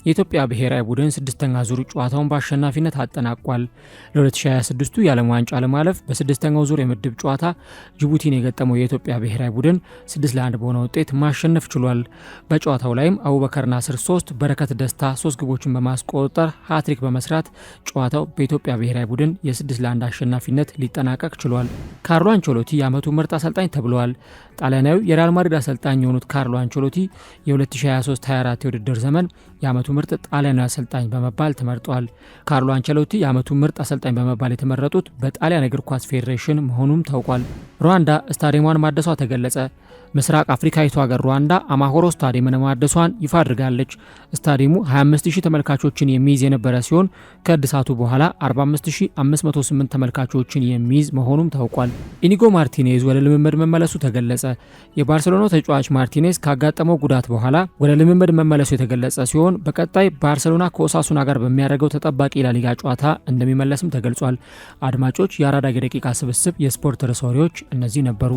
የኢትዮጵያ ብሔራዊ ቡድን ስድስተኛ ዙር ጨዋታውን በአሸናፊነት አጠናቋል። ለ2026ቱ የዓለም ዋንጫ ለማለፍ በስድስተኛው ዙር የምድብ ጨዋታ ጅቡቲን የገጠመው የኢትዮጵያ ብሔራዊ ቡድን 6-1 በሆነ ውጤት ማሸነፍ ችሏል። በጨዋታው ላይም አቡበከር ናስር 3፣ በረከት ደስታ 3 ግቦችን በማስቆጠር ሃትሪክ በመስራት ጨዋታው በኢትዮጵያ ብሔራዊ ቡድን የ6-1 አሸናፊነት ሊጠናቀቅ ችሏል። ካርሎ አንቸሎቲ የዓመቱ ምርጥ አሰልጣኝ ተብለዋል። ጣሊያናዊ የሪያል ማድሪድ አሰልጣኝ የሆኑት ካርሎ አንቸሎቲ የ2023-24 የውድድር ዘመን የዓመቱ ምርጥ ጣሊያናዊ አሰልጣኝ በመባል ተመርጠዋል። ካርሎ አንቸሎቲ የዓመቱ ምርጥ አሰልጣኝ በመባል የተመረጡት በጣሊያን እግር ኳስ ፌዴሬሽን መሆኑም ታውቋል። ሩዋንዳ ስታዲየሟን ማደሷ ተገለጸ። ምስራቅ አፍሪካዊቷ ሀገር ሩዋንዳ አማሆሮ ስታዲየምን ማደሷን ይፋ አድርጋለች። ስታዲየሙ 25000 ተመልካቾችን የሚይዝ የነበረ ሲሆን ከእድሳቱ በኋላ 45508 ተመልካቾችን የሚይዝ መሆኑም ታውቋል። ኢኒጎ ማርቲኔዝ ወደ ልምምድ መመለሱ ተገለጸ። የባርሴሎናው ተጫዋች ማርቲኔዝ ካጋጠመው ጉዳት በኋላ ወደ ልምምድ መመለሱ የተገለጸ ሲሆን በቀጣይ ባርሴሎና ከኦሳሱና ጋር በሚያደርገው ተጠባቂ ላሊጋ ጨዋታ እንደሚመለስም ተገልጿል። አድማጮች፣ የአራዳ ደቂቃ ስብስብ የስፖርት ርዕሰ ወሬዎች እነዚህ ነበሩ።